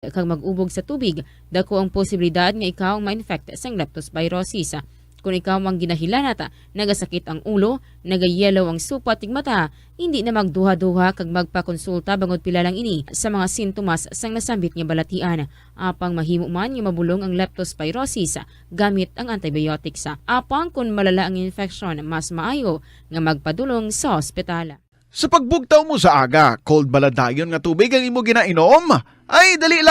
kag mag-ubog sa tubig, dako ang posibilidad nga ikaw ang ma-infect sa leptospirosis. Kung ikaw ang ginahilanata, nagasakit ang ulo, nagayelaw ang supa tig mata, hindi na magduha-duha kag magpakonsulta bangod pila lang ini sa mga sintomas sang nasambit nga balatian. Apang mahimo man nga mabulong ang leptospirosis gamit ang antibiotics. Apang kung malala ang infeksyon, mas maayo nga magpadulong sa ospital. Sa pagbugtaw mo sa aga, cold baladayon nga tubig ang imo ginainom? Ay, dali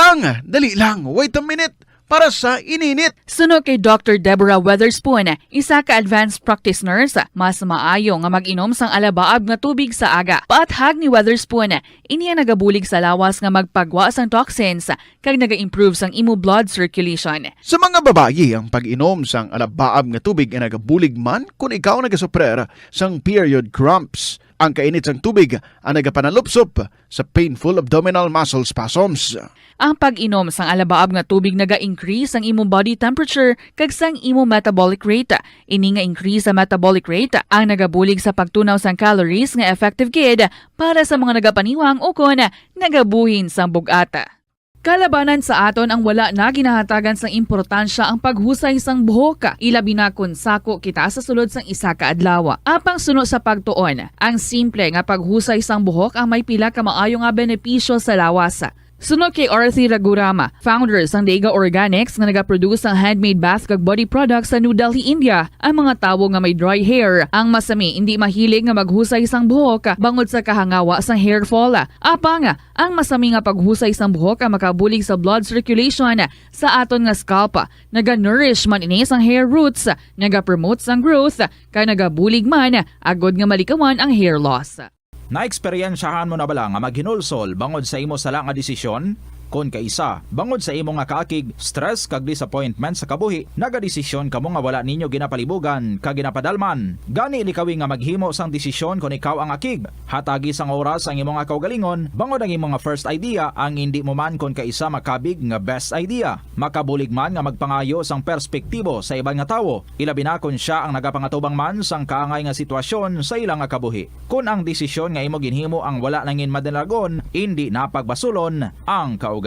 lang, wait a minute, para sa ininit. Suno kay Dr. Deborah Weatherspoon, isa ka advanced practice nurse, mas maayo nga mag-inom sang alabaab nga tubig sa aga. Paathag ni Weatherspoon, iniya nagabulig sa lawas nga magpagwa sang toxins kag naga-improve sang imo blood circulation. Sa mga babayi, ang pag-inom sang alabaab nga tubig ay nagabulig man kung ikaw nagasuprer sang period cramps. Ang kainit sang tubig ang nagapanalupsop sa painful abdominal muscle spasms. Ang pag-inom sang alabaab nga tubig naga-increase ang imong body temperature kag sang imong metabolic rate. Ini nga increase sa metabolic rate ang nagabulig sa pagtunaw sang calories nga effective gid para sa mga nagapaniwang o kon nagabuhin sang bugata. Kalabanan sa aton ang wala na ginahatagan sang importansya ang paghusay sang buhok, ilabi na kun sako kita sa sulod sang isa ka adlaw. Apang suno sa pagtuon, ang simple nga paghusay sang buhok ang may pila ka maayo nga benepisyo sa lawas. Suno kay Arthi Ragurama, founder sang Dega Organics nga nagaproduce ng handmade bath kag body products sa New Delhi, India. Ang mga tawo nga may dry hair, ang masami hindi mahilig nga maghusay sang buhok bangod sa kahangawa sang hair fall. Apang ang masami nga paghusay sang buhok ang makabulig sa blood circulation sa aton nga scalp. Naga-nourish man ini sang hair roots, naga-promote sang growth, kay nagabulig man agod nga malikawan ang hair loss. Naeksperyensyahan mo na bala nga maghinulsol bangod sa imo sala nga desisyon? Kon kaisa, bangod sa imo nga kaakig, stress kag disappointment sa kabuhi, nagadesisyon kamo nga wala ninyo ginapalibugan kag ginapadalman. Gani likawi nga maghimo sang desisyon kon ikaw ang akig. Hatagi sang oras ang imo nga kaugalingon, bangod ang imo nga first idea ang hindi mo man kon kaisa makabig nga best idea. Makabulig man nga magpangayo sang perspektibo sa ibang nga tawo, ilabi na kon siya ang nagapangatubang man sang kaangay nga sitwasyon sa ilang nga kabuhi. Kun ang desisyon nga imo ginhimo ang wala nangin madalagon, hindi napagbasulon ang kaugalingon.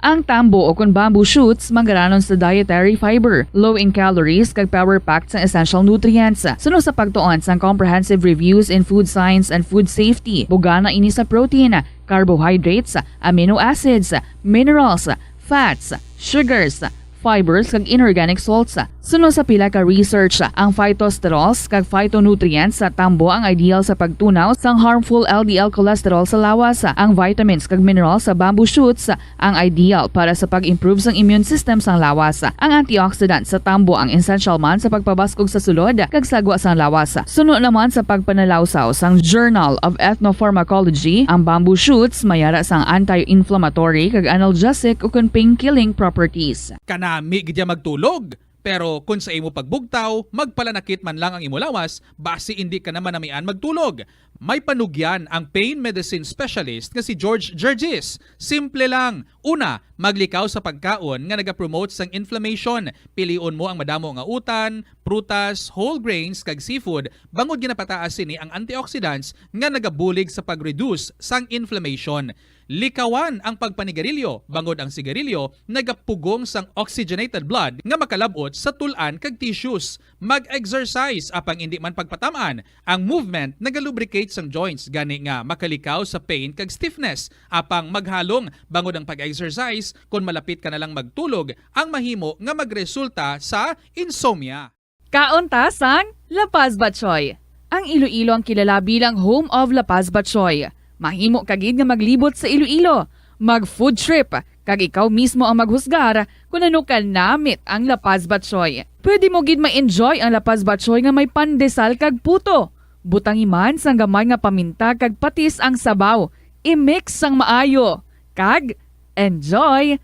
Ang tambo o kun bamboo shoots manggaranon sa dietary fiber, low in calories kag power-packed sa essential nutrients. Suno sa pagtuon sang comprehensive reviews in food science and food safety, bugana ini sa protein, carbohydrates, amino acids, minerals, fats, sugars, fibers kag inorganic salts. Suno sa pila ka research, ang phytosterols kag phytonutrients sa tambo ang ideal sa pagtunaw sang harmful LDL cholesterol sa lawas. Ang vitamins kag minerals sa bamboo shoots ang ideal para sa pag-improve sang immune system sang lawas. Ang antioxidants sa tambo ang essential man sa pagpabaskog sa sulod kag sagwa sang lawas. Suno naman sa pagpanalawsaw sang Journal of Ethnopharmacology, ang bamboo shoots mayara sang anti-inflammatory kag analgesic o kun pain-killing properties. Kanami gidya magtulog. Pero kung sa imo pagbugtaw, magpalanakit man lang ang imo lawas, base hindi ka naman namian magtulog. May panugyan ang pain medicine specialist nga si George Gergis. Simple lang. Una, maglikaw sa pagkaon nga nagapromote sang inflammation. Pilion mo ang madamo nga utan, prutas, whole grains kag seafood bangod ginapataas sini ang antioxidants nga nagabulig sa pag-reduce sang inflammation. Likawan ang pagpanigarilyo, bangod ang sigarilyo nagapugong sang oxygenated blood nga makalabot sa tulan kag tissues. Mag-exercise apang hindi man pagpatamaan. Ang movement nagalubricate sang joints gani nga makalikaw sa pain kag stiffness. Apang maghalong bangod ang pag-exercise kung malapit ka na lang magtulog ang mahimo nga magresulta sa insomnia. Kaunta sang La Paz Batchoy. Ang Iloilo ang kilala bilang home of La Paz Batchoy. Mahimo kagid nga maglibot sa Iloilo, mag-food trip, kag ikaw mismo ang maghusgar kung ano ka namit ang La Paz Batchoy. Pwede mo gid ma-enjoy ang La Paz Batchoy nga may pandesal kag puto. Butangi man sang gamay nga paminta kag patis ang sabaw. I-mix sang maayo. Kag enjoy.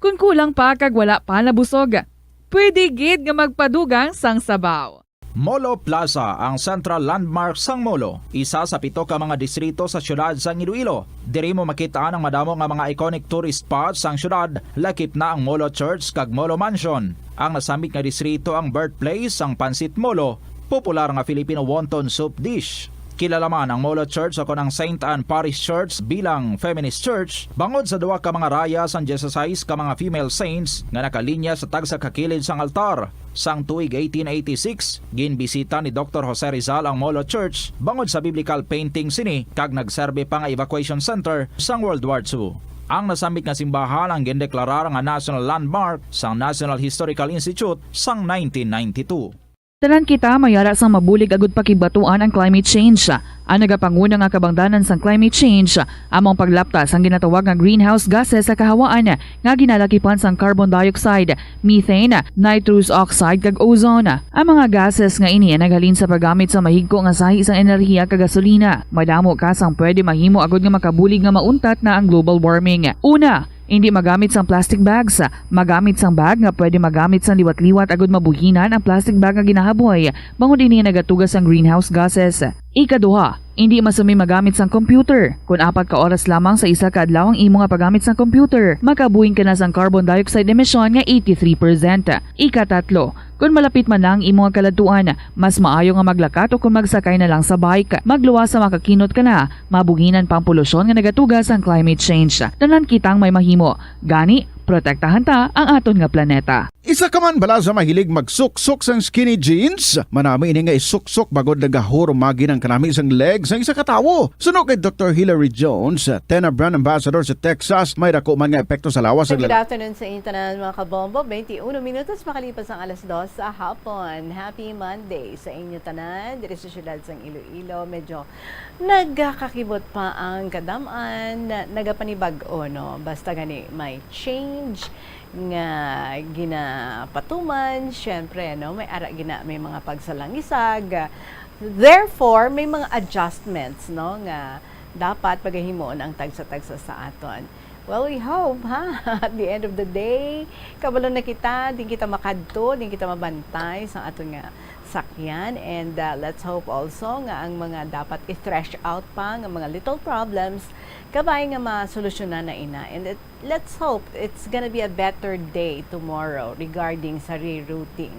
Kung kulang pa kag wala pa nabusog, pwede gid nga magpadugang sang sabaw. Molo Plaza ang central landmark sang Molo, isa sa 7 ka mga distrito sa syudad sang Iloilo. Diri mo makita ang madamo nga mga iconic tourist spots sang syudad, lakip na ang Molo Church kag Molo Mansion. Ang nasambit nga distrito ang birthplace sang Pansit Molo, popular nga Filipino wonton soup dish. Kilala man ang Molo Church ako ng St. Anne Parish Church bilang feminist church bangod sa duwa ka mga raya sang Jesus ka mga female saints nga nakalinya sa tagsa kakilid sang altar. Sang tuig 1886, ginbisita ni Dr. Jose Rizal ang Molo Church bangod sa biblical painting sini kag nagserbe pa nga evacuation center sang World War II. Ang nasambit nga simbahan ang gindeklarar nga national landmark sang National Historical Institute sang 1992. Tanan kita mayara sang mabulig agud pakibatuan ang climate change. Ang nagapanguna nga kabangdanan sang climate change among paglaptas ang ginatawag nga greenhouse gases sa kahawaan nga ginalakipan sang carbon dioxide, methane, nitrous oxide kag ozone. Ang mga gases nga ini naghalin sa paggamit sa mahigko nga sahi sang enerhiya kag gasolina. Madamo ka sang pwede mahimo agud nga makabulig nga mauntat na ang global warming. Una, hindi magamit sang plastic bags. Magamit sang bag nga pwede magamit sang liwat-liwat agud mabuhinan ang plastic bag nga ginahaboy bangod ini nagatugas ang greenhouse gases. Ikaduha, hindi masumi magamit sang computer. Kung 4 ka oras lamang sa isa ka adlaw ang imo nga paggamit sang computer, makabuhing ka na sang carbon dioxide emission nga 83%. Ikatatlo, kung malapit man lang imo nga kaladtuan, mas maayo nga maglakat o kung magsakay na lang sa bike. Magluwas sa makakinot ka na, mabuhinan pang polusyon nga nagatugas ang climate change. Tanan kitang may mahimo. Gani, protektahan ta ang aton nga planeta. Isa ka man bala sa mahilig magsuksok sang skinny jeans? Manami ini nga isuksok bagod nagahurumagi ng kanami sang legs sang isa ka tawo. Suno kay Dr. Hilary Jones, Tena Brand Ambassador sa Texas, may dako man nga epekto sa lawas. Good afternoon sa inyo tanan mga kabombo. 21 minutos makalipas ang alas 2 sa hapon. Happy Monday sa inyo tanan. Diri sa syudad sang Iloilo, medyo nagkakakibot pa ang kadaman, nagapanibag-o no. Basta gani may change nga ginapatuman, syempre no, may ara gina may mga pagsalangisag. Therefore, may mga adjustments no nga dapat pagahimoon ang tagsa-tagsa sa aton. Well, we hope at the end of the day, kabalo na kita, di kita makadto, di kita mabantay sa aton nga sakyan, and let's hope also nga ang mga dapat i-thresh out pa nga mga little problems kabay nga masolusyonan na ina, and let's hope it's gonna be a better day tomorrow regarding sa rerouting.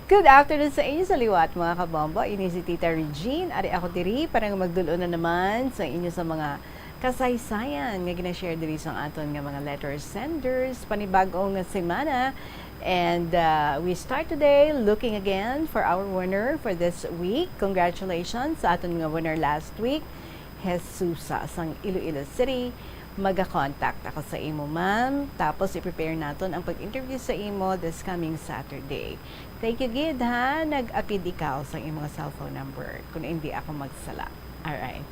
Good afternoon sa inyo sa liwat mga kabombo. Ini si Tita Regine, ari ako diri para nga magdulo na naman sa inyo sa mga kasaysayan nga gina-share diri sa aton nga mga letter senders panibag-o nga semana. And we start today looking again for our winner for this week. Congratulations sa aton nga winner last week, Jesusa sang Iloilo City. Maga-contact ako sa imo, ma'am. Tapos i-prepare naton ang pag-interview sa imo this coming Saturday. Thank you, Gid, ha? Nag-apid ikaw sa imong cellphone number kung hindi ako magsala. Alright.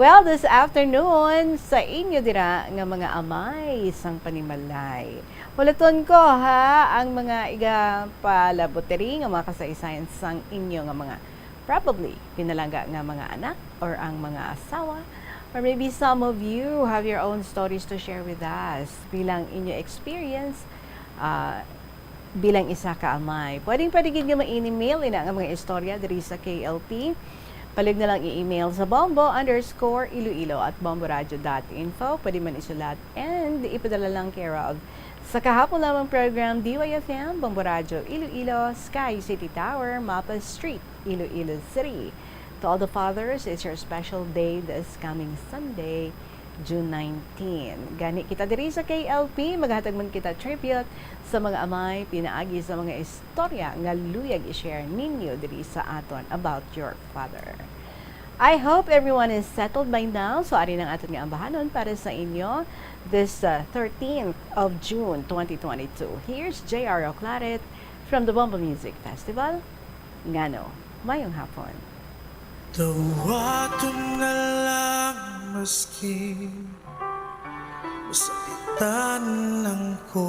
Well, this afternoon, sa inyo dira nga mga amay sang panimalay. Walaton ko ha, ang mga iga palaboteri nga mga kasaysayan sang inyo nga mga probably pinalangga nga mga anak or ang mga asawa. Or maybe some of you have your own stories to share with us bilang inyo experience bilang isa ka amay. Pwede gid nga ma-email ina nga mga istorya diri sa KLP. Palig na lang i-email sa bombo_iloilo@bomboradio.info. Pwede man isulat and ipadala lang care of sa kahapon lamang program DYFM, Bombo Radio Iloilo, Sky City Tower, Mapa Street, Iloilo City. To all the fathers, it's your special day this coming Sunday, June 19. Gani kita diri sa KLP, maghatag man kita tribute sa mga amay, pinaagi sa mga istorya nga luyag i-share ninyo diri sa aton about your father. I hope everyone is settled by now. So ari nang aton nga ambahanon para sa inyo this 13th of June 2022. Here's J.R. Oclaret from the Bombo Music Festival. Ngano, mayong hapon. Tawagan na lang maski masakitan lang ko.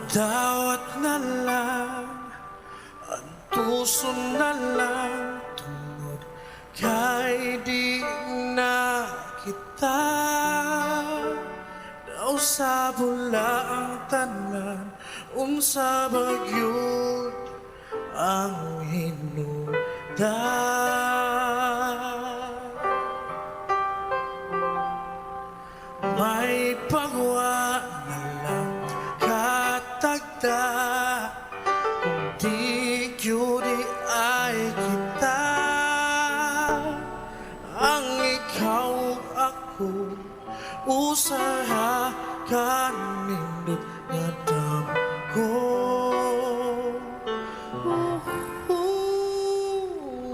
Dawat na lang, ang puso na lang, tungod kay di na kita. Daw sa bula ang tanan, unsa bagyod ang hinungdan. kita kung di yuri ay kita. Ang ikaw ako usaha kanindot nga damgo.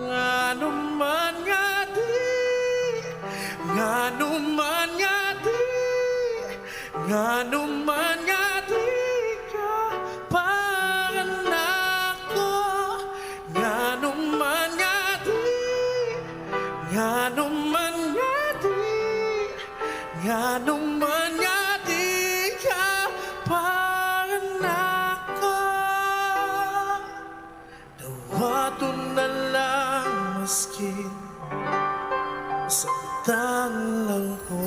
Ngano man nga di, ngano man nga di, ngano man nga di ka panganako. Ngano man nga di, ngano man nga di, ngano man nga di ka panganako. Dawaton na lang maski sabitan lang ko.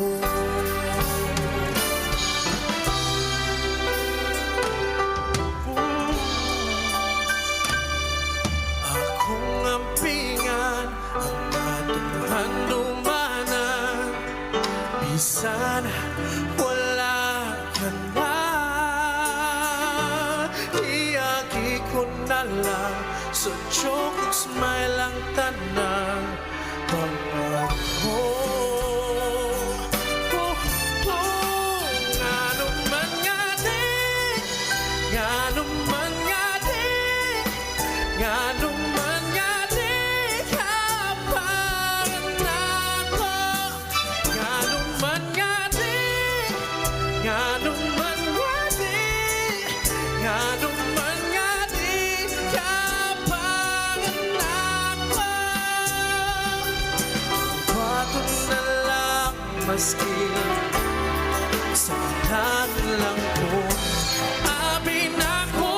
Akong ampingan ang atong handumanan, bisan wala ka na. Iyagi ko na lang sa joke ug smile ang tanang pangako. Ngano man nga di, ngano man nga di, ngano man nga di ka panganako. Ngano man nga di, ngano man nga di, ngano man nga di ka panganako. Bato na lang maski sabitan lang ko. Abi na ko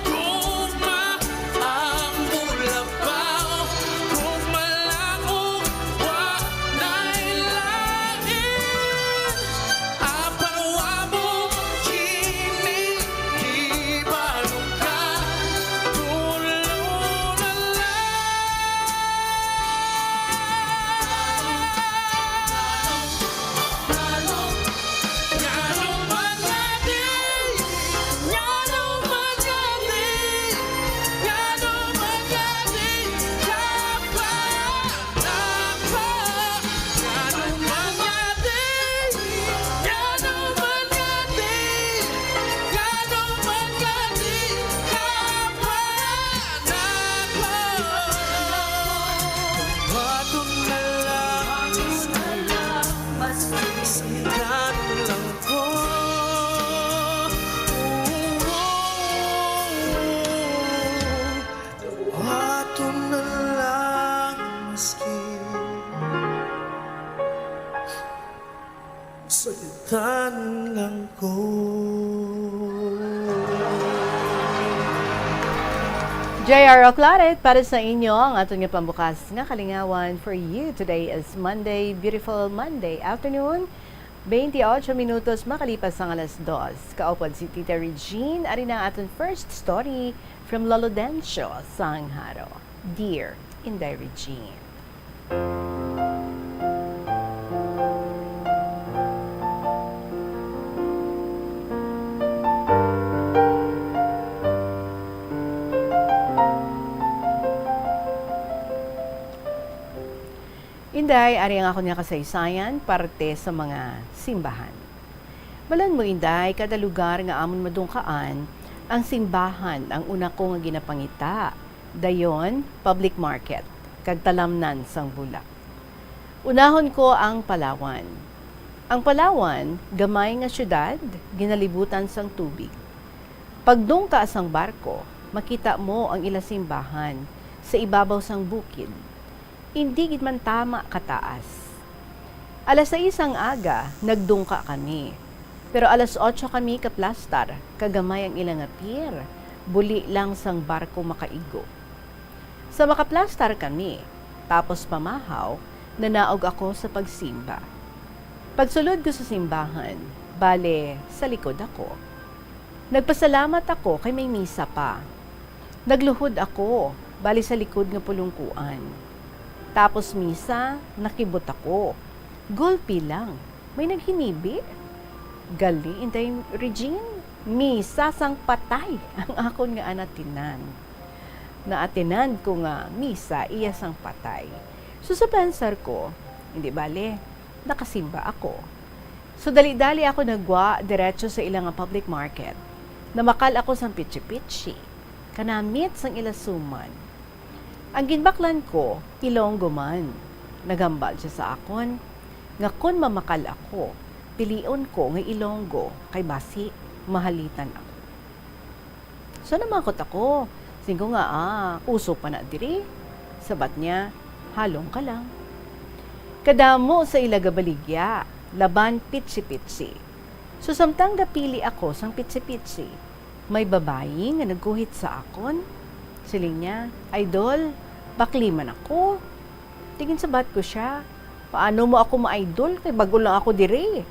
gugma ang bulabaw, gugma lang o wa nailain. Apawa mo kini ibalo ka, tulo na lang. Ngano man nga di, ngano man nga di, ngano man nga di ka panako. Ngano man nga di, ngano man nga di, ngano man nga di ka panako. Bato na lang sabitan lang ko. Bato na lang maski sabitan lang ko. J.R. Oclaret para sa inyo ang atong pambukas nga kalingawan for you. Today is Monday, beautiful Monday afternoon. 28 minutos makalipas ang alas 2. Kaupod si Tita Regine, ari na atong first story from Lolo Dencio Sangharo. Dear Inday Regine. Inday, ari ang ako niya kasaysayan, parte sa mga simbahan. Balan mo, Inday, kada lugar nga amon madungkaan, ang simbahan ang una ko nga ginapangita. Dayon, public market, kag talamnan sang bulak. Unahon ko ang Palawan. Ang Palawan, gamay nga syudad, ginalibutan sang tubig. Pagdung ka sang barko, makita mo ang ila simbahan sa ibabaw sang bukid. Hindi gid man tama kataas. Alas 6 ang aga, nagdungka kami. Pero alas 8 kami kaplastar, kagamay ang ilang pier. Buli lang sang barko makaigo. Sa makaplastar kami, tapos pamahaw, nanaog ako sa pagsimba. Pagsulod ko sa simbahan, bale, sa likod ako. Nagpasalamat ako kay may misa pa. Nagluhod ako, bali sa likod nga pulungkuan. Tapos misa, nakibot ako. Gulpi lang, may naghinibi. Gali, Inday Regine, misa sang patay ang akon nga anatinan. Naatinan ko nga misa iya sang patay. So sa pensar ko, hindi bale, nakasimba ako. So dali-dali ako nagwa diretso sa ilang nga public market. Namakal ako sang pitsi-pitsi. Kanamit sang ilasuman. Ang ginbaklan ko, Ilonggo man. Nagambal siya sa akon. Nga kun mamakal ako, pilion ko nga Ilonggo kay basi mahalitan ako. So namakot ako. Singko nga uso pa na diri. Sabat niya, halong ka lang. Kadamo sa ilagabaligya, laban pitsi-pitsi. So samtang gapili ako sang pitsi-pitsi, may babayi nga nagguhit sa akon. Siling niya, Idol, bakli man ako. Tingin sabat ko siya, paano mo ako ma-idol? Kay bago lang ako diri.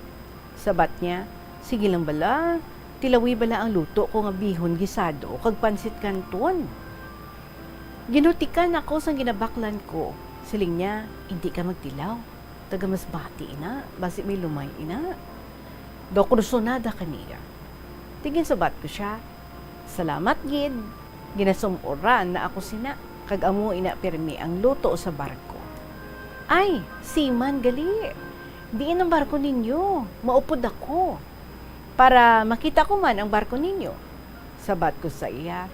Sabat niya, sige lang bala, tilawi bala ang luto ko nga bihon gisado kag pansit kanton. Ginutikan ako sang ginabaklan ko. Siling niya, hindi ka magtilaw. Taga mas bati ina, basi may lumay ina. Do kursunada kaniya. Tingin sabat ko siya, salamat gid. Ginasumuran na ako sina, kag amo ina pirmi ang luto sa barko. Ay, siman gali. Diin ang barko ninyo, maupod ako. Para makita ko man ang barko ninyo. Sabat ko sa iya,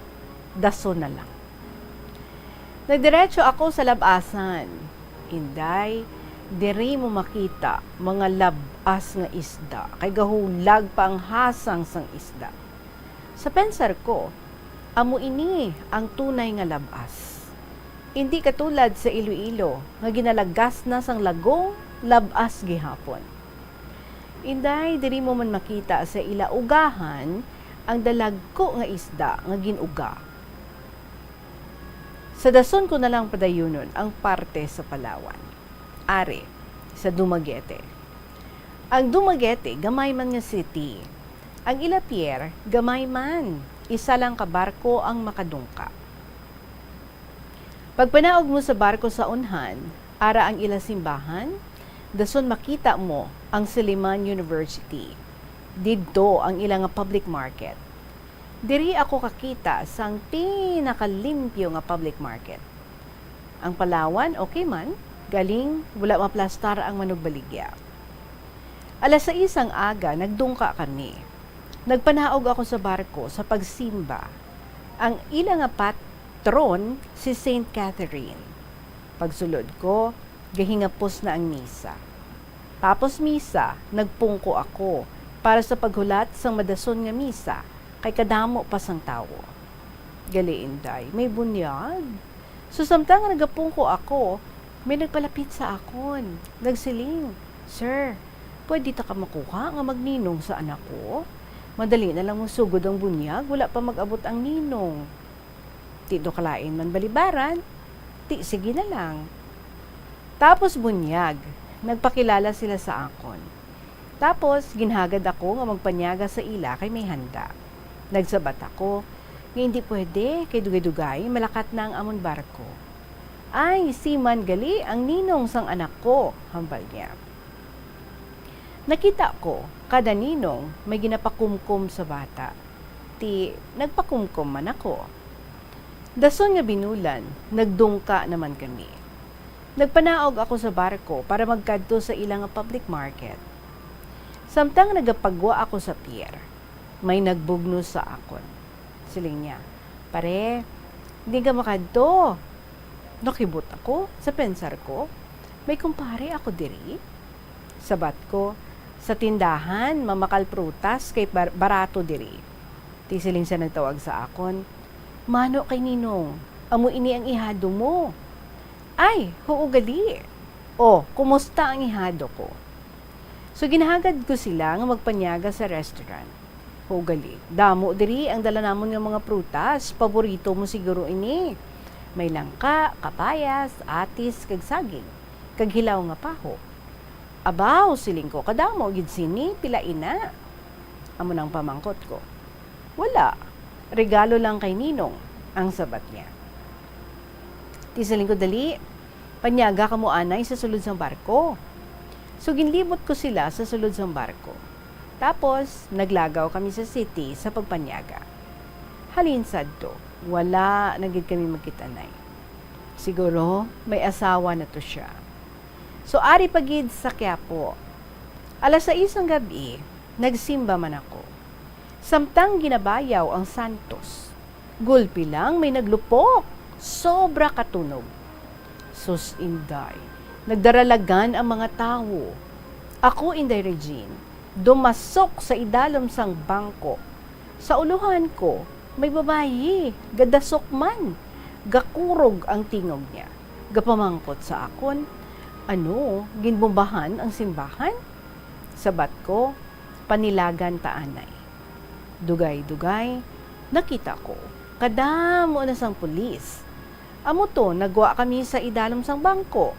daso na lang. Nagdiretso ako sa labasan. Inday, diri mo makita mga labas nga isda. Kay gahulag pa ang hasang sang isda. Sa pensar ko, amo ini ang tunay nga labas. Hindi katulad sa Iloilo nga ginalagas na sang lagong labas gihapon. Inday, diri mo man makita sa ilaugahan ang dalagko nga isda nga ginuga. Sa dason ko na lang padayunon ang parte sa Palawan. Are, sa Dumaguete. Ang Dumaguete, gamay man nga city. Ang Ilapier, gamay man. Isa lang ka barko ang makadungka. Pag panaog mo sa barko sa unhan, ara ang ilasimbahan, dason makita mo ang Silliman University. Didto ang ilang nga public market. Diri ako kakita sang pinakalimpyo nga public market. Ang Palawan, okay man, galing wala maplastar ang manugbaligya. Alas 6 ang aga, nagdungka kami. Nagpanaog ako sa barko sa pagsimba. Ang ilang nga patron si St. Catherine. Pagsulod ko, gahingapos na ang misa. Tapos misa, nagpungko ako para sa paghulat sang madason nga misa kay kadamo pa sang tawo. Galiinday, may bunyag. So samtang nagapungko ako, may nagpalapit sa akon. Nagsiling, Sir, pwede ta ka makuha nga magninong sa anak ko? Madali na lang sugod ang bunyag, wala pa mag-abot ang ninong. Ti do kalain man balibaran, ti sige na lang. Tapos bunyag, nagpakilala sila sa akon. Tapos ginhagad ako nga magpanyaga sa ila kay may handa. Nagsabat ako, nga hindi pwede, kay dugay-dugay, malakat na ang amon barko. Ay, si man gali ang ninong sang anak ko, hambal niya. Nakita ko, kada ninong may ginapakumkum sa bata. Ti, nagpakumkum man ako. Dason nga binulan, nagdungka naman kami. Nagpanaog ako sa barko para magkadto sa ilang public market. Samtang nagapagwa ako sa pier, may nagbugno sa akon. Siling niya, pare, hindi ka makadto. Nakibot ako sa pensar ko, may kumpare ako diri. Sabat ko, sa tindahan, mamakal prutas kay barato diri. Tisiling siya nagtawag sa akon, Mano kay Ninong, amo ini ang ihado mo. Ay, huugali. O, kumusta ang ihado ko? So ginahagad ko sila nga magpanyaga sa restaurant. Huugali, damo diri ang dala namon nga mga prutas, paborito mo siguro ini. May langka, kapayas, atis, kag saging, kag hilaw nga paho. Abaw, siling ko, kadamo, gid sini, pila ina. Amo nang pamangkot ko. Wala, regalo lang kay Ninong, ang sabat niya. Tisaling ko dali, panyaga ka mo anay sa sulod sang barko. So ginlibot ko sila sa sulod sang barko. Tapos, naglagaw kami sa city sa pagpanyaga. Halin sadto, wala nagid kami magkitanay. Siguro, may asawa na to siya. So, ari pagid sa Quiapo. Alas 6 ng gabi, nagsimba man ako. Samtang ginabayaw ang Santos. Gulpi lang, may naglupok. Sobra katunog. Sus Inday, nagdaralagan ang mga tao. Ako, Inday Regine, dumasok sa idalom sang bangko. Sa uluhan ko, may babayi, gadasok man. Gakurog ang tingog niya. Gapamangkot sa akon, ginbombahan ang simbahan? Sabat ko, panilagan taanay. Dugay-dugay, nakita ko, kadamo na sang pulis. Amo to, nagwa kami sa idalom sang bangko.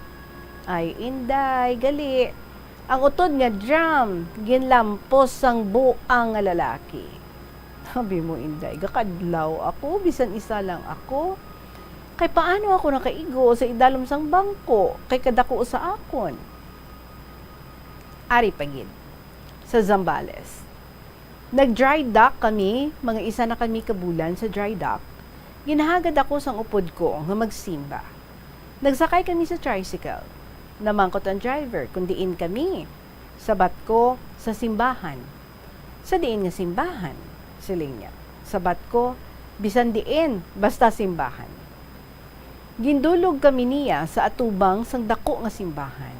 Ay, Inday, gali. Ang utod nga drum, ginlampos sang buang nga lalaki. Sabi mo, Inday, gakadlaw ako, bisan isa lang ako. Kay paano ako nakaigo sa idalom sang bangko, kay kadako sa akon? Ari pagid, sa Zambales. Nag-dry dock kami, mga isa na kami kabulan sa dry dock. Ginahagad ako sang upod ko nga magsimba. Nagsakay kami sa tricycle. Namangkot ang driver, kundiin kami. Sabat ko sa simbahan. Sa diin nga simbahan, siling niya. Sabat ko, bisan diin, basta simbahan. Gindulog kami niya sa atubang sang dako nga simbahan.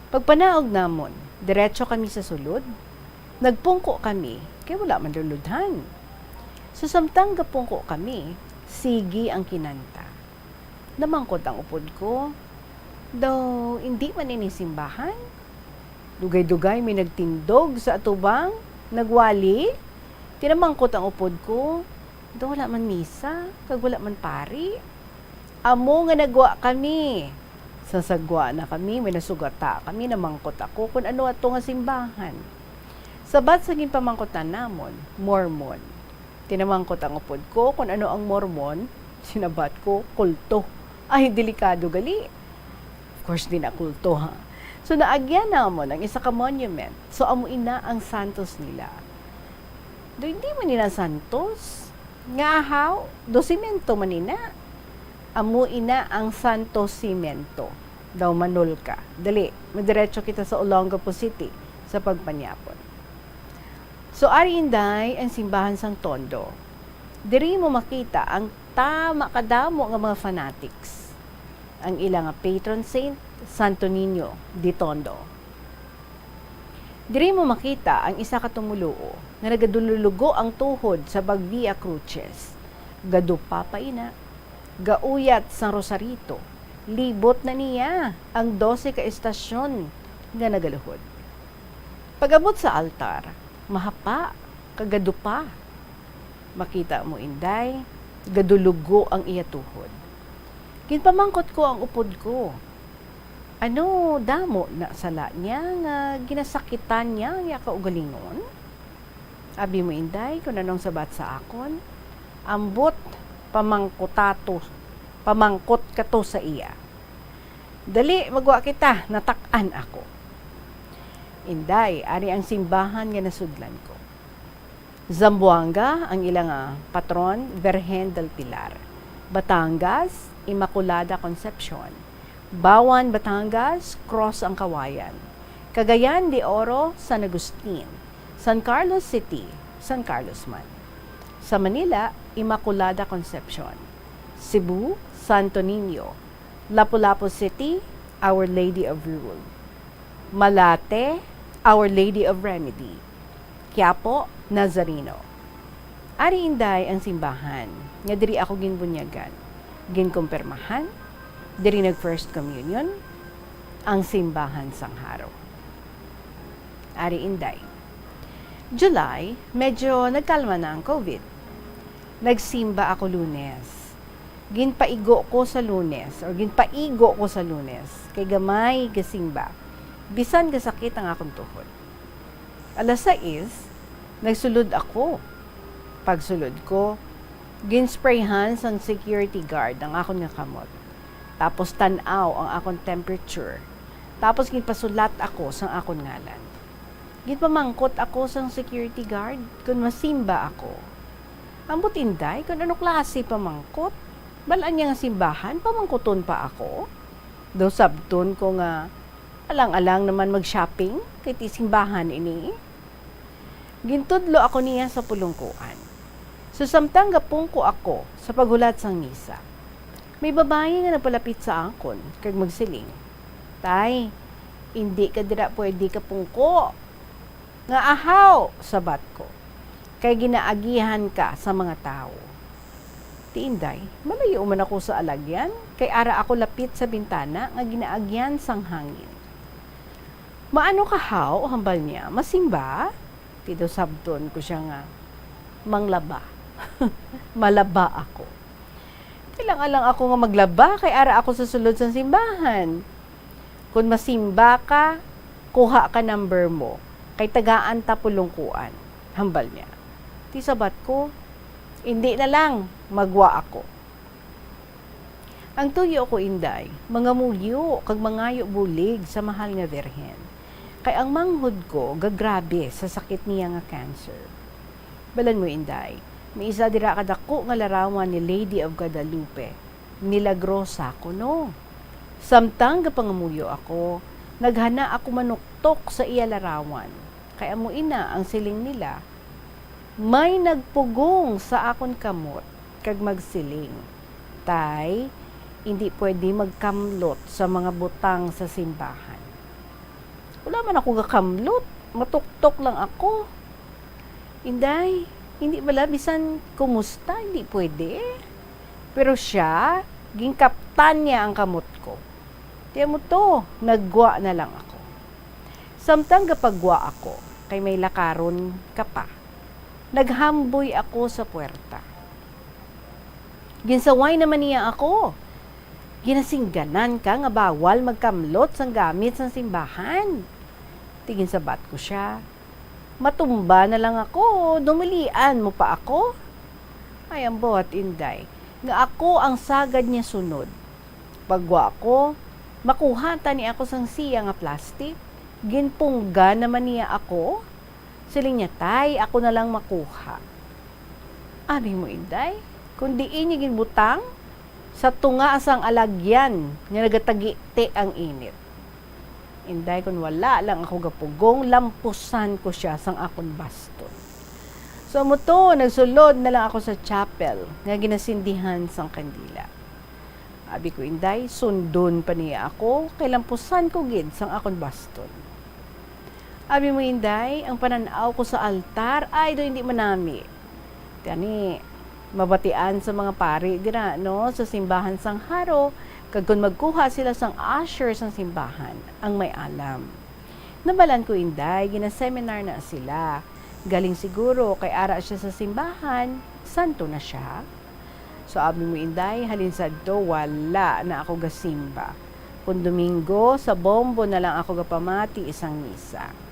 Pagpanaog namon, diretso kami sa sulod. Nagpungko kami, kaya wala man luludhan. So samtang gapungko kami, sigi ang kinanta. Namangkot ang upod ko, daw hindi man ini simbahan. Dugay-dugay may nagtindog sa atubang, nagwali. Tinamangkot ang upod ko, daw wala man misa, kag wala man pari. Amo nga nagwa kami. Sa sagwa na kami, may nasugata kami, namangkot ako kung ano ato nga simbahan. Sabat sa ginpamangkotan namon, Mormon. Tinamangkot ang upod ko kung ano ang Mormon, sinabat ko, kulto. Ay, delikado gali. Of course, di na kulto ha. So, naagyan namon ang isa ka monument. So, amuin na ang santos nila. Do, hindi man nila santos. Nga how? Do simento man nila. Amuin na ang santos simento. Daw manul ka. Dali, madiretso kita sa Olongapo City sa pagpanyapon. So, ari Inday ang simbahan sang Tondo. Diri mo makita ang tama kadamo nga mga fanatics. Ang ilang patron saint, Santo Niño de Tondo. Diri mo makita ang isa ka tumuluo nga nagadululugo ang tuhod sa Bagvia Cruces. Gadupa pa ina. Gauyat sang Rosarito. Libot na niya ang 12 ka estasyon nga nagaluhod. Pag-abot sa altar, mahapa, kagadupa. Makita mo Inday, gadulugo ang iya tuhod. Ginpamangkot ko ang upod ko. Ano, damo na sala niya nga ginasakitan niya nga kaugalingon? Abi mo Inday, kung anong sabat sa akon, ambot, pamangkot ka to sa iya. Dali, magwa kita, natak-an ako. Inday, ari ang simbahan nga nasudlan ko. Zamboanga, ang ilang patron, Virgen del Pilar. Batangas, Immaculada Concepcion. Bawan, Batangas, Cross ang Kawayan. Cagayan de Oro, San Agustin. San Carlos City, San Carlos man. Sa Manila, Immaculada Concepcion. Cebu, Santo Niño. Lapu-Lapu City, Our Lady of Rule. Malate, Our Lady of Remedy. Quiapo, Nazareno. Ari Inday ang simbahan, nga diri ako ginbunyagan. Ginkumpirmahan, diri nag-first communion, ang simbahan sang Haro. Ari Inday. July, medyo nagkalma na ang COVID. Nagsimba ako Lunes. Ginpaigo ko sa Lunes, or ginpaigo ko sa Lunes, kay gamay gasimba. Bisan gasakit ang akong tuhod. Alas 6, nagsulod ako. Pagsulod ko, ginsprayhan sang security guard ang akong nga kamot. Tapos tanaw ang akong temperature. Tapos ginpasulat ako sang akong ngalan. Gipamangkot ako sang security guard kung masimba ako. Ambot inday kung ano klase pamangkot. Balaan niya nga simbahan, pamangkoton pa ako. Do sabton ko nga alang-alang naman mag-shopping kay ti simbahan ini. Gintudlo ako niya sa pulungkuan. So samtang gapong ko ako sa paghulat sang misa. May babae nga nagpalapit sa akon kag magsiling. Tay, hindi ka dira pwede ka pungko. Nga ahaw, sabat ko. Kay ginaagihan ka sa mga tao. Tiinday, malayo man ako sa alagyan, kay ara ako lapit sa bintana nga ginaagyan sang hangin. Maano ka haw, hambal niya, masimba? Tido sabton ko siya nga, manglaba. Malaba ako. Kailangan lang ako nga maglaba, kay ara ako sa sulod sa simbahan. Kung masimba ka, kuha ka number mo, kay tagaan tapulungkuan. Hambal niya. Ti sabat ko, hindi na lang, magwa ako. Ang tuyo ko inday, mga mulyo, kag mangayo bulig sa mahal nga Birhen. Kay ang manghod ko, gagrabe sa sakit niya nga cancer. Balan mo inday, may isa dira kadako nga larawan ni Lady of Guadalupe. Milagrosa ko no. Samtang gapangamuyo ako, naghana ako manuktok sa iya larawan. Kay amo ina ang siling nila, may nagpugong sa akon kamot kag magsiling. Tay, hindi pwede magkamlot sa mga butang sa simbahan. Wala man ako gakamlot, matuktok lang ako. Inday, hindi bala bisan kumusta, hindi pwede. Pero siya, gingkaptan niya ang kamot ko. Tiyan mo to, naggwa na lang ako. Samtang gapagwa ako, kay may lakaron ka pa. Naghamboy ako sa puwerta. Ginsaway naman niya ako. Ginasingganan ka nga bawal magkamlot sang gamit sang simbahan. Tigin sabat ko siya. Matumba na lang ako, dumilian mo pa ako. Ay, ang buhat inday. Nga ako ang sagad niya sunod. Pagwa ako, makuhata ni ako sang siya nga plastic. Ginpungga naman niya ako. Siling niya, tay, ako na lang makuha. Abi mo, inday, kundi inyigin butang, sa tunga asang alagyan, nga nagatagite ang init. Inday, kung wala lang ako gapugong, lampusan ko siya sang akon baston. So mo to, nagsulod na lang ako sa chapel, nga ginasindihan sang kandila. Abi ko, inday, sundon pa niya ako, kay lampusan ko gid sang akon baston. Abi mo inday, ang pananaw ko sa altar ay do hindi manami. Tani, mabatian sa mga pari dira no sa simbahan sang haro, kag kun magkuha sila sang usher sang simbahan, ang may alam. Nabalan ko inday, gina-seminar na sila. Galing siguro kay ara siya sa simbahan, santo na siya. So abi mo inday, halin sadto wala na ako gasimba. Kung Domingo sa bombo na lang ako gapamati isang misa.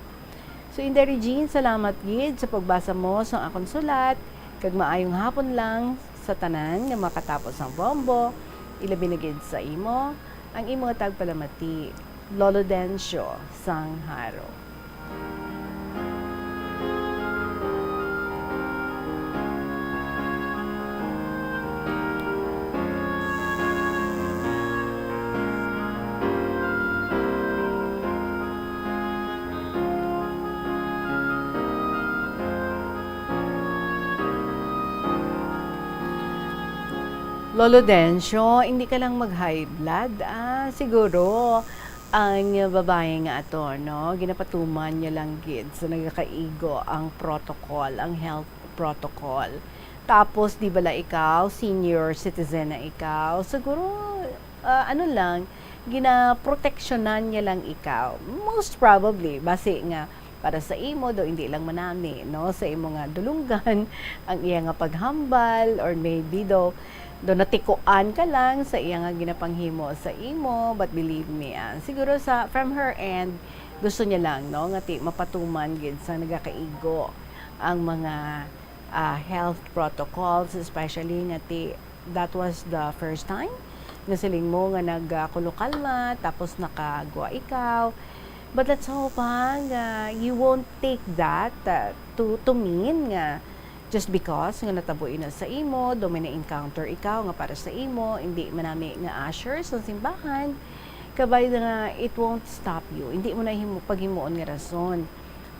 So, Inday Regine, salamat gid sa pagbasa mo sa akong sulat. Kag maayong hapon lang sa tanan nga makatapos ang bombo. Ilabi na gid sa imo ang imo nga tagpalamati. Lolo Dencio Sangharo. Lolo Dencio, hindi ka lang mag-high blood. Siguro, ang babae nga ato, no? Ginapatuman niya lang gid sa nagkakaigo ang protocol, ang health protocol. Tapos, di bala ikaw, senior citizen na ikaw, siguro, ginaproteksyonan niya lang ikaw. Most probably, base nga, para sa imo do hindi lang manami no sa imo nga dulunggan ang iya nga paghambal or maybe do natikuan ka lang sa iya nga ginapanghimo sa imo, but believe me siguro from her end gusto niya lang no nga ti mapatuman gid sa nagakaigo ang mga health protocols, especially nga ti that was the first time nga siling mo nga nagkulukalma tapos nakagwa ikaw But let's hope nga you won't take that to mean nga just because nga natabuin na sa imo, do may na-encounter ikaw nga para sa imo, hindi manami nga ushers sa simbahan, kabay nga it won't stop you. Hindi mo na paghimuon nga rason.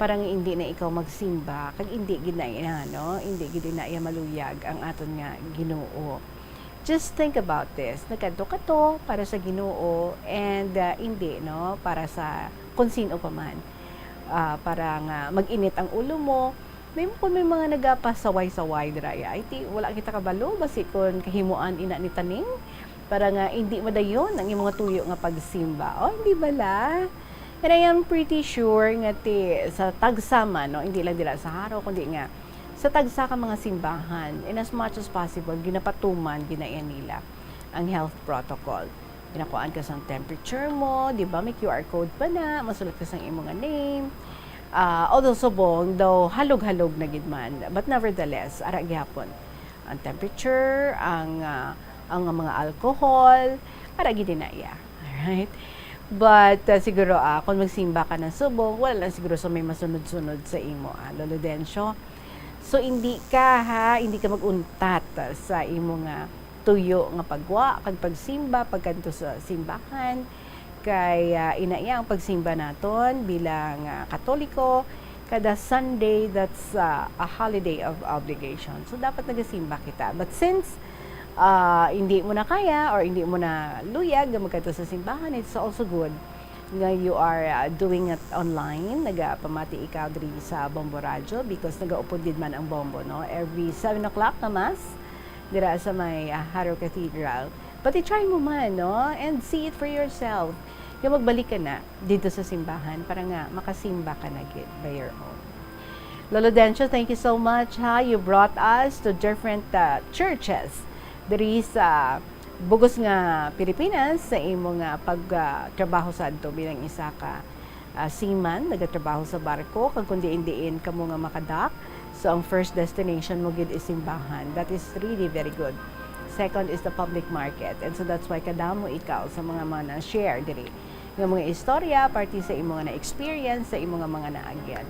Parang hindi na ikaw magsimba, kag hindi gid na no? Hindi gid na iya maluyag ang aton nga Ginoo. Just think about this. Nagkadto ka to para sa Ginoo and hindi no para sa kung sino pa man. Para nga mag-init ang ulo mo. May mga nagapasaway-saway dira. Iti wala kita kabalo basi kun kahimuan ina ni taning para nga hindi madayon ang imong tuyo nga pagsimba. Oh, hindi bala. And I am pretty sure nga sa tagsama no, hindi lang dila sa haro kundi nga sa tagsa ka mga simbahan, in as much as possible, ginapatuman, ginayan nila ang health protocol. Ginakuan ka sa temperature mo, di ba? May QR code pa na, masulat ka sa imong name. Although subong, though halog-halog na gidman. But nevertheless, ara gyapon ang temperature, ang mga alcohol, ara gidinaya. Alright? But siguro, kung magsimba ka ng subong, wala lang siguro sa may masunod-sunod sa imo. Lolo Dencio. So hindi ka maguntat sa imo nga tuyo nga pagwa kag pagsimba pagkanto sa simbahan kay inaya ang pagsimba naton bilang Katoliko kada Sunday, that's a holiday of obligation. So dapat nagasimba kita. But since hindi mo na kaya or hindi mo na luyag nga magkanto sa simbahan, it's also good nga you are doing it online, nagapamati ikaw diri sa Bombo Radio because nagaupod din man ang Bombo, no? Every 7 o'clock na mas, dira sa may Haro Cathedral. But i-try mo man, no? And see it for yourself. Yung magbalik ka na dito sa simbahan para nga makasimba ka na by your own. Lolo Dencio, thank you so much, ha? You brought us to different churches diri sa bugos nga Pilipinas sa imo nga pagtrabaho sa adto bilang isa ka seaman, nagatrabaho sa barko kag kundi indiin kamo nga makadak. So ang first destination mo gid is simbahan. That is really very good. Second is the public market. And so that's why kadamo ikaw sa mga na-share diri nga mga istorya party sa imo nga na-experience sa imo nga mga naagyan.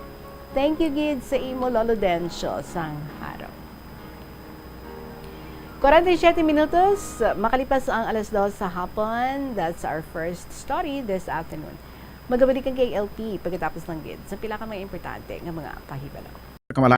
Thank you gid sa imo Lolo Dencio sang haro. 47 minutos, makalipas ang alas 2 sa hapon. That's our first story this afternoon. Magabalik ang KLP pagkatapos ng gid sa pila ka mga importante nga mga pahibalaw.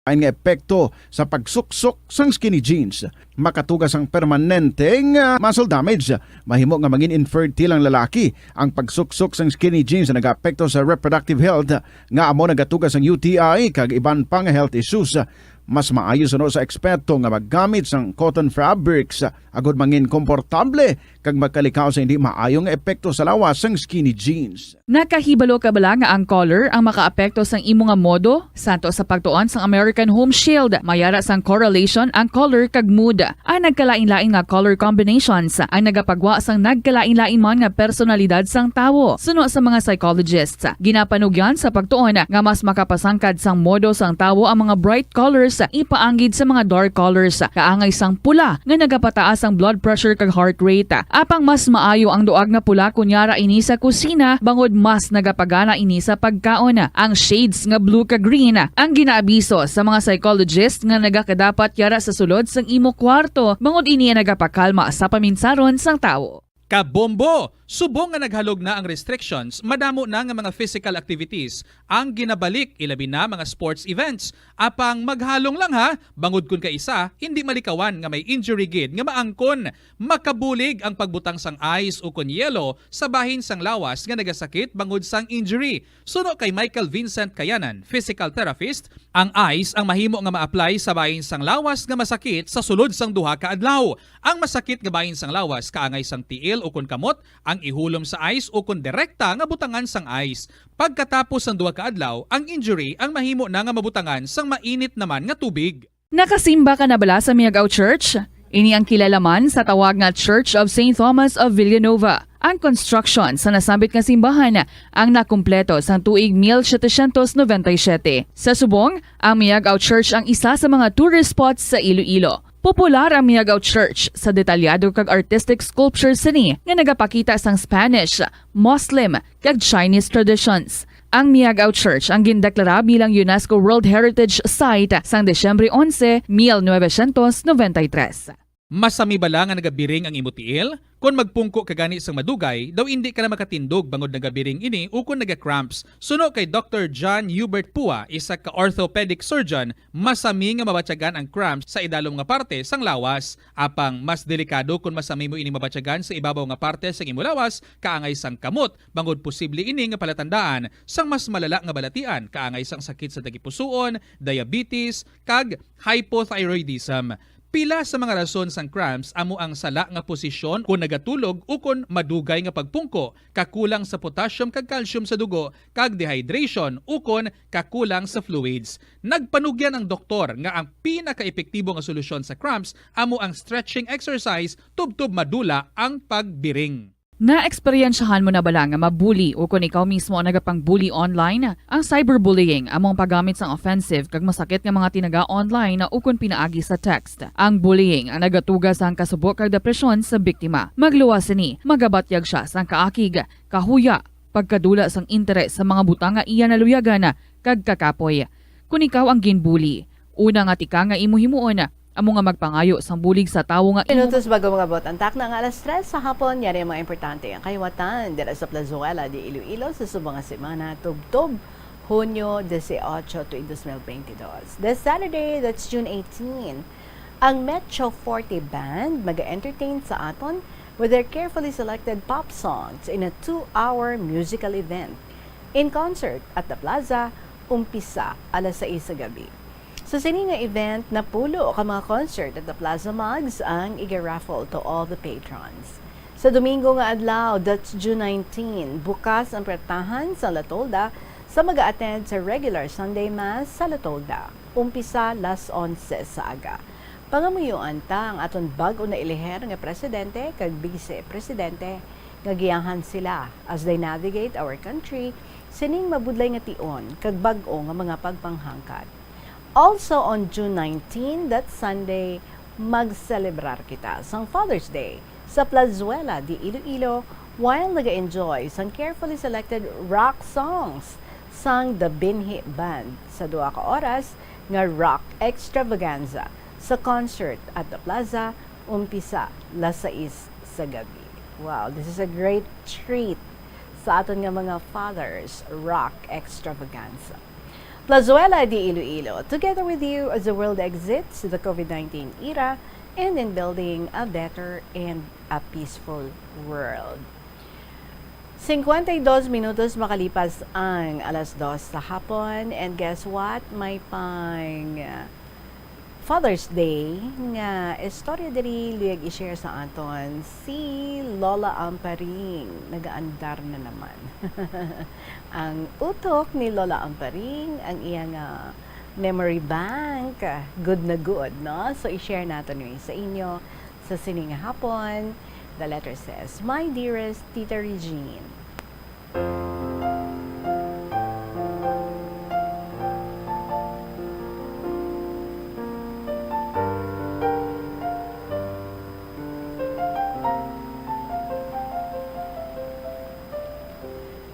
Ang epekto sa pagsuksok sang skinny jeans, makatugas ang permanenteng muscle damage. Mahimo nga maging infertile ang lalaki. Ang pagsuksok sang skinny jeans na nag-apekto sa reproductive health nga amo nagatugas ang UTI kag iban pang health issues. Mas maayo sa eksperto nga maggamit sang cotton fabrics agud mangin komportable kag magkalikaw sa hindi maayong epekto sa lawas sang skinny jeans. Nakahibalo ka bala nga ang color ang makaapekto sang imo nga modo? Santo sa pagtuon sang American Home Shield, mayara sang correlation ang color kag mood. Ang nagkalain-lain nga color combinations ang nagapagwa sang nagkalain-lain man nga personalidad sang tawo. Suno sa mga psychologists, ginapanugyan sa pagtuon nga mas makapasangkad sang modo sang tawo ang mga bright colors ipaanggid sa mga dark colors. Kaangay sang pula nga nagapataas ang blood pressure kag heart rate. Apang mas maayo ang duag na pula kunyara ini sa kusina bangod mas nagapagana ini sa pagkaon. Ang shades nga blue kag green ang ginaabiso sa mga psychologist nga nagakadapat yara sa sulod sang imo kwarto bangod ini nagapakalma sa paminsaron sang tawo. Kabombo! Subong nga naghalog na ang restrictions, madamo na nga mga physical activities ang ginabalik ilabi na mga sports events. Apang maghalong lang ha, bangod kun ka isa, hindi malikawan nga may injury gid nga maangkon. Makabulig ang pagbutang sang ice o kun yelo sa bahin sang lawas nga nagasakit bangod sang injury. Suno kay Michael Vincent Kayanan, physical therapist, ang ice ang mahimo nga ma-apply sa bahin sang lawas nga masakit sa sulod sang duha ka adlaw. Ang masakit nga bahin sang lawas kaangay sang tiil o kun kamot, ang ihulom sa ice o kun direkta nga butangan sang ice. Pagkatapos ng duha ka adlaw, ang injury ang mahimo na nga mabutangan sang mainit naman nga tubig. Nakasimba ka na bala sa Miagao Church? Ini ang kilalaman sa tawag nga Church of St. Thomas of Villanova. Ang construction sa nasambit nga simbahan ang nakumpleto sa tuig 1797. Sa subong, ang Miagao Church ang isa sa mga tourist spots sa Iloilo. Popular ang Miagao Church sa detalyado kag artistic sculpture sini nga nagapakita sang Spanish, Muslim kag Chinese traditions. Ang Miagao Church ang gindeklara bilang UNESCO World Heritage Site sang Desyembre 11, 1993. Masami bala nga nagabiring ang imutiil? Kung magpungko ka gani sang madugay, daw hindi ka na makatindog bangod nagabiring ini o kung naga-cramps. Suno kay Dr. John Hubert Pua, isa ka orthopedic surgeon, masami nga mabatyagan ang cramps sa idalom nga parte sang lawas. Apang mas delikado kung masami mo ini mabatyagan sa ibabaw nga parte sang imo lawas, kaangay sang kamot, bangod posible ini nga palatandaan sang mas malala nga balatian, kaangay sang sakit sa tagipusoon, diabetes, kag hypothyroidism. Pila sa mga rason sang cramps amo ang sala nga posisyon kung nagatulog o kung madugay nga pagpungko, kakulang sa potassium kag calcium sa dugo, kag dehydration o kung kakulang sa fluids. Nagpanugyan ang doktor nga ang pinaka-epektibo nga solusyon sa cramps amo ang stretching exercise tubtob madula ang pagbiring. Na-eksperyensyahan mo na bala nga mabuli o kung ikaw mismo ang nagapang-bully online? Ang cyberbullying among paggamit sang offensive kag masakit nga mga tinaga online na ukon pinaagi sa text. Ang bullying ang nagatuga sang kasubok kag depresyon sa biktima. Magluwas ni, magabatyag siya sang kaakig, kahuya, pagkadula sang interes sa mga butang nga iya naluyagan kag kakapoy. Kung ikaw ang ginbully, una nga tika nga imo himuon, amo nga magpangayo sang bulig sa tawo nga Minutos bago mga botantak ng alas 3 sa hapon, yari ang mga importante ang kayawatan dira sa Plazuela de Iloilo sa subang nga semana tubtob Hunyo 18 to 2022. This Saturday, that's June 18, ang Metro Forte Band mag-entertain sa aton with their carefully selected pop songs in a 2-hour musical event in concert at the Plaza, umpisa alas 6 sa gabi. Sa sini nga event, napulo ka mga concert at the Plaza Mugs ang iga-raffle to all the patrons. Sa Domingo nga adlaw, that's June 19, bukas ang pretahan sa Latolda sa mag-attend sa regular Sunday Mass sa Latolda. Umpisa las 11 sa aga. Pangamuyuan ta ang aton bag-o na iliher nga presidente kag vice-presidente nga giyahan sila as they navigate our country sining mabudlay nga tion kag bag-o nga mga pagpanghangkat. Also on June 19, that Sunday, mag-celebrar kita sang Father's Day sa Plazuela de Iloilo while nag-enjoy sang carefully selected rock songs sang The Binhi Band sa 2 ka oras nga rock extravaganza sa concert at the Plaza, umpisa las 6 sa gabi. Wow, this is a great treat sa aton nga mga fathers rock extravaganza. Plazuela de Iloilo, together with you as the world exits the COVID-19 era and in building a better and a peaceful world. 52 minutos makalipas ang alas 2 sa hapon, and guess what? May pang Father's Day nga istorya diri luyag i-share sa aton si Lola Amparing. Nagaandar na naman. Ang utok ni Lola Amparing, ang iyang memory bank, good na good, no? So i-share natin yun sa inyo sa sining hapon. The letter says, My dearest Tita Regine,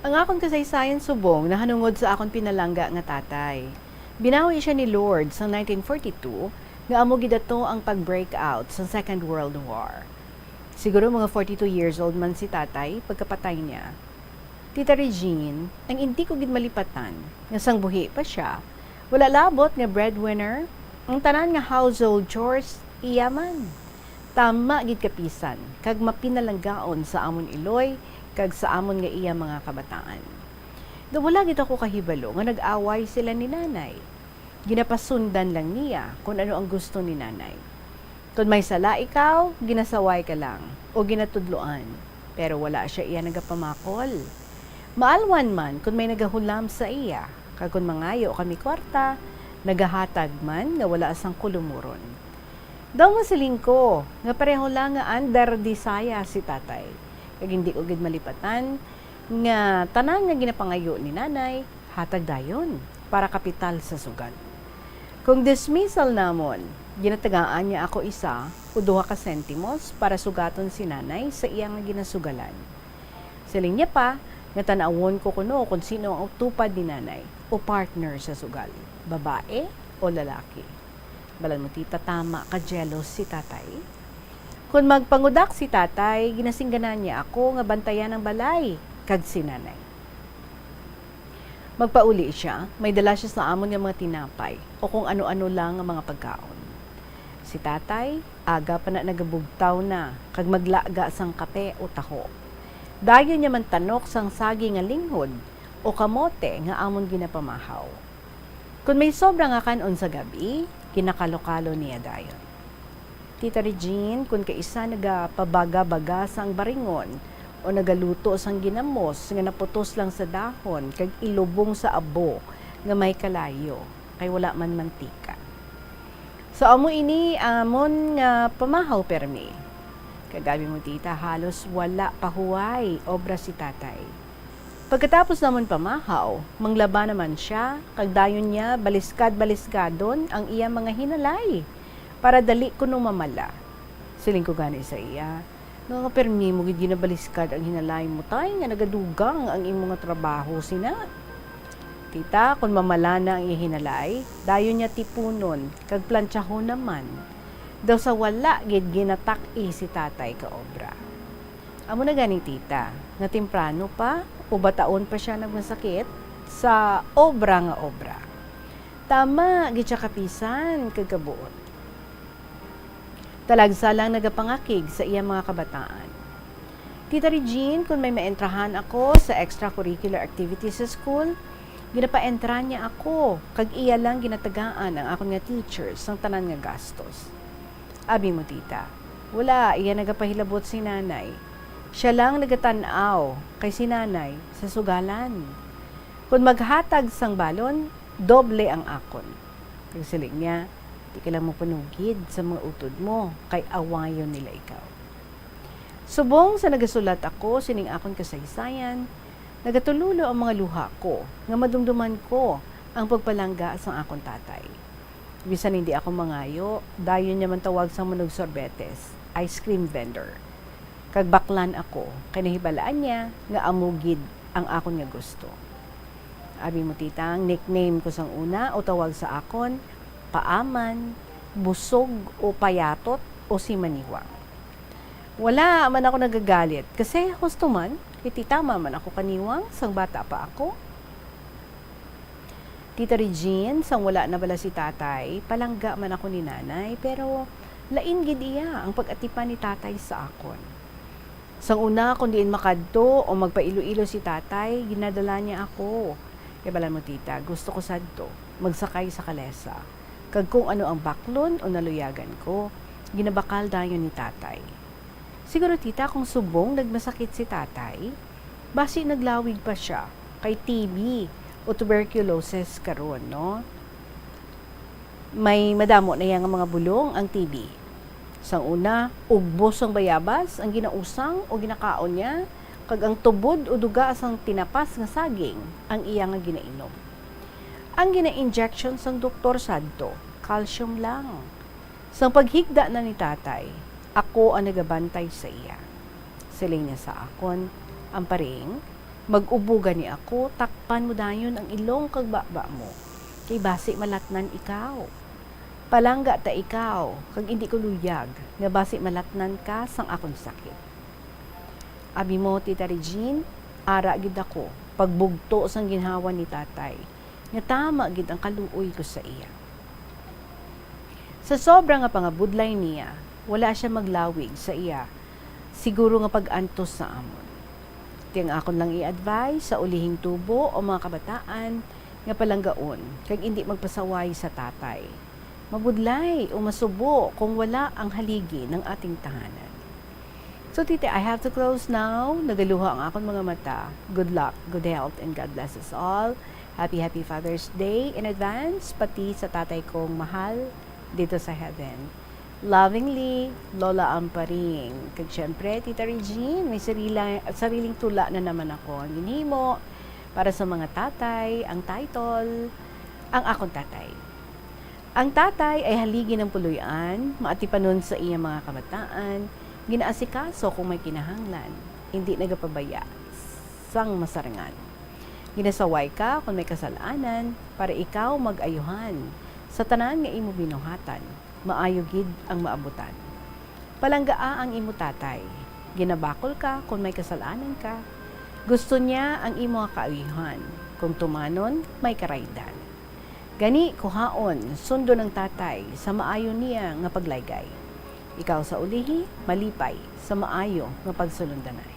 ang akong kasaysayan subong nahanungod sa akong pinalangga nga tatay. Binawi siya ni Lord sa 1942 nga amo gidato ang pag-breakout sa Second World War. Siguro mga 42 years old man si tatay pagkapatay niya. Tita Regine, ang hindi ko gid malipatan nga sang buhi pa siya. Wala labot nga breadwinner, ang tanan nga household chores iyaman. Tama gid kapisan kag mapinalanggaon sa amon iloy kag sa amon nga iya mga kabataan. Wala gid ako kahibalo nga nag-away sila ni nanay. Ginapasundan lang niya kung ano ang gusto ni nanay. Kung may sala ikaw, ginasaway ka lang o ginatudloan. Pero wala siya iya nagapamakol. Maalwan man kung may nagahulam sa iya, kag kung mangayo kami kwarta, nagahatag man nga wala asang kulumuron. Daw masiling ko, nga pareho lang nga under disaya si tatay. Kag hindi ko gid malipatan nga tanan nga ginapangayo ni nanay hatag dayon para kapital sa sugat. Kung dismissal namon, ginatagaan niya ako isa o 2 ka sentimos para sugaton si nanay sa iyang ginasugalan. Siling niya pa, nga tanawon ko kuno kung sino ang tupad ni nanay o partner sa sugal, babae o lalaki. Balan mo tita, tama ka jealous si tatay? Kung magpangudak si tatay, ginasingganan niya ako nga bantayan ng balay, kag si nanay. Magpauli siya, may dala siya sa amon nga mga tinapay o kung ano-ano lang ang mga pagkaon. Si tatay, aga pa na nagabugtaw na, kag maglaga sang kape o taho. Dayon niya man tanok sang sagi nga linghod o kamote nga amon ginapamahaw. Kung may sobra nga kanon sa gabi, kinakalokalo niya dayon. Tita Regine, kung kaisa nagapabaga-baga sang baringon o nagaluto sang ginamos nga naputos lang sa dahon kag ilubong sa abo nga may kalayo kay wala man mantika. So amo ini amon nga pamahaw permi. Kagabi mo tita, halos wala pahuway obra si tatay. Pagkatapos naman pamahaw, manglaba naman siya, kagdayon niya baliskad-baliskadon ang iya mga hinalay para dali ko nung mamala. Siling ko gani sa iya, nga permi mo gid ginabaliskad ang hinalay mo tay nga nagadugang ang imong nga trabaho sina. Tita, kung mamala na ang iya hinalay, dayon niya tipunon, kag plantsahon naman. Daw sa wala gid ginatak-i si tatay ka obra. Amo na gani tita, nga temprano pa o bataon pa siya nagmasakit sa obra nga obra. Tama gid siya kapisan kag kabuot. Talagsa lang nagapangakig sa iyang mga kabataan. Tita Regine, kung may maentrahan ako sa extracurricular activities sa school, ginapaentrahan niya ako kag iya lang ginatagaan ang akon nga teachers sang tanan nga gastos. Abi mo tita, wala, iya nagapahilabot si nanay. Siya lang nagatanaw kay si nanay sa sugalan. Kung maghatag sang balon, doble ang akon. Pagsiling niya, di ka lang mo panugid sa mga utod mo, kay awayon nila ikaw. Subong sa nagasulat ako, sining akon kasaysayan, nagatululo ang mga luha ko, nga madumduman ko ang pagpalangga sa akon tatay. Bisan hindi ako mangayo, dayon niya man tawag sa manog sorbetes, ice cream vendor. Kagbaklan ako, kay nahibalaan niya nga amugid ang akon nga gusto. Abi mo titang, nickname ko sang una o tawag sa akon, paaman, busog o payatot o si maniwang. Wala man ako nagagalit kasi gusto man, ititama man ako kaniwang sang bata pa ako. Tita Regine, sang wala na bala si tatay, palangga man ako ni nanay, pero lain gid iya ang pag-atipan ni tatay sa akon. Sang una, kung diin makadto o magpailo-ilo si tatay, ginadala niya ako. Kaya bala mo tita, gusto ko sadto, magsakay sa kalesa. Kag kung ano ang baklon o naluyagan ko, ginabakal dayon ni tatay. Siguro tita, kung subong nagmasakit si tatay, basi naglawig pa siya kay TB o tuberculosis karon, no? May madamo na yang mga bulong ang TB. Sang una, ugbos ang bayabas ang ginausang o ginakaon niya, kag ang tubod o duga sang tinapas nga saging ang iya nga ginainom. Ang gina-injection sang doktor sadto, calcium lang. Sang paghigda na ni tatay, ako ang nagabantay sa iya. Siling niya sa akon, ang paring, mag-ubugan ni ako, takpan mo dayon ang ilong kag baba mo. Kay basi malatnan ikaw. Palangga ta ikaw, kag hindi ko luyag, nga basi malatnan ka sang akong sakit. Abi mo, Tita Regine, ara gid ako, pagbugto sang ginhawa ni tatay, nga tama gid ang kaluoy ko sa iya. Sa sobra nga pangabudlay niya, wala siya maglawig sa iya, siguro nga pag-antos sa amon. Tiyang akon lang i-advise sa ulihing tubo o mga kabataan nga palanggaon kag hindi magpasaway sa tatay. Mabudlay o masubo kung wala ang haligi ng ating tahanan. So tita, I have to close now. Nagaluha ang akong mga mata. Good luck, good health, and God bless us all. Happy Father's Day in advance, pati sa tatay kong mahal dito sa heaven. Lovingly, Lola Amparing. Kag syempre, Tita Regine, may sariling tula na naman ako. Ang ginhimo para sa mga tatay, ang title, ang akong tatay. Ang tatay ay haligi ng puluyan, maatipanon sa iyang mga kabataan, ginaasikaso kung may kinahanglan, hindi nagapabaya, sang masarangan. Ginasaway ka kung may kasalanan, para ikaw mag-ayuhan, sa tanan nga imo binuhatan, maayo gid ang maabutan. Palanggaa ang imo tatay, ginabakol ka kung may kasalanan ka, gusto niya ang imo kaayuhan, kung tumanon may karaydan. Gani kuhaon, sundo ng tatay, sa maayo niya nga paglaygay. Ikaw sa ulihi, malipay, sa maayo nga pagsulundanay.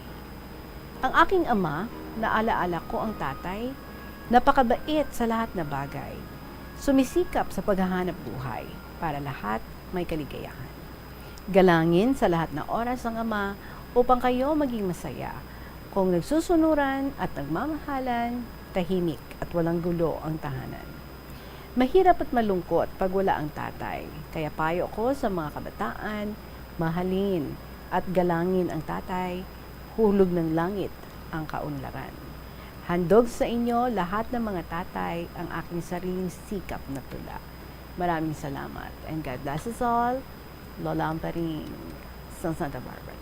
Ang aking ama, naalaala ko ang tatay, napakabait sa lahat na bagay. Sumisikap sa paghahanap buhay, para lahat may kaligayahan. Galangin sa lahat na oras ang ama, upang kayo maging masaya. Kung nagsusunuran at nagmamahalan, tahimik at walang gulo ang tahanan. Mahirap at malungkot pag wala ang tatay, kaya payo ko sa mga kabataan, mahalin at galangin ang tatay, hulog ng langit ang kaunlaran. Handog sa inyo lahat ng mga tatay ang aking sariling sikap na tula. Maraming salamat and God bless us all. Lola Amparing, Santa Barbara.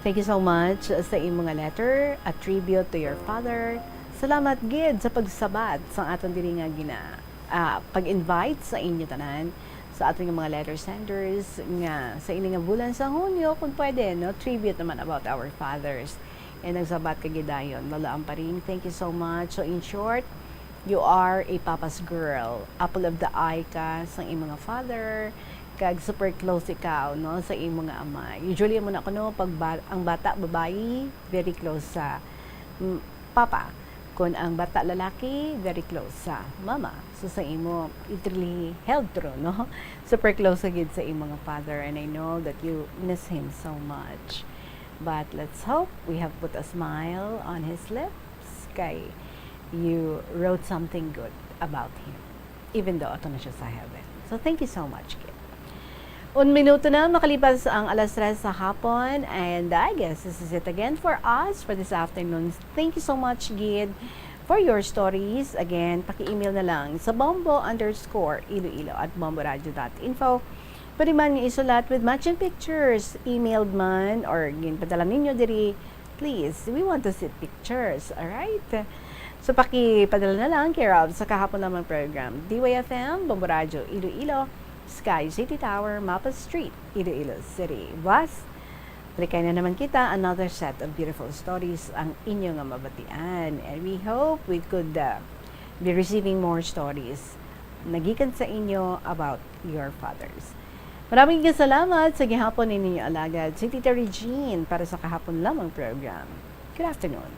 Thank you so much sa imong letter, a tribute to your father. Salamat gid sa pagsabat sa aton diri nga pag-invite sa inyo tanan sa ating mga letter senders nga sa ini nga bulan sa Hunyo kung pwede no tribute naman about our fathers and nagsabat ka gidayon Lola Amparing, thank you so much. So in short, you are a papa's girl, apple of the eye ka sa imong father, kag super close ikaw no sa imong ama. Usually mo na kuno pag ang bata babayi very close sa papa. Kung ang bata lalaki, very close sa mama. So sa imo, it really held true, no? Super close agad sa imong father, and I know that you miss him so much. But let's hope we have put a smile on his lips, kay you wrote something good about him, even though ato na siya sa heaven. So thank you so much, kid. 1 minuto na makalipas ang 3:00 sa hapon, and I guess this is it again for us for this afternoon. Thank you so much, Gid, for your stories. Again, paki-email na lang sa bombo_iloilo@bomboradio.info. Pwede man isulat with matching pictures, emailed man, or ginpadala ninyo diri. Please, we want to see pictures, alright? So, paki-padala na lang, care of sa kahapon naman program. DYFM, Bombo Radio, Iloilo, Sky City Tower, Mapa Street, Iloilo City. Was, balikan na naman kita another set of beautiful stories ang inyong mabatian. And we hope we could be receiving more stories nagikan sa inyo about your fathers. Maraming salamat sa gihapon ninyo alagad si Tita Regine para sa kahapon lamang program. Good afternoon.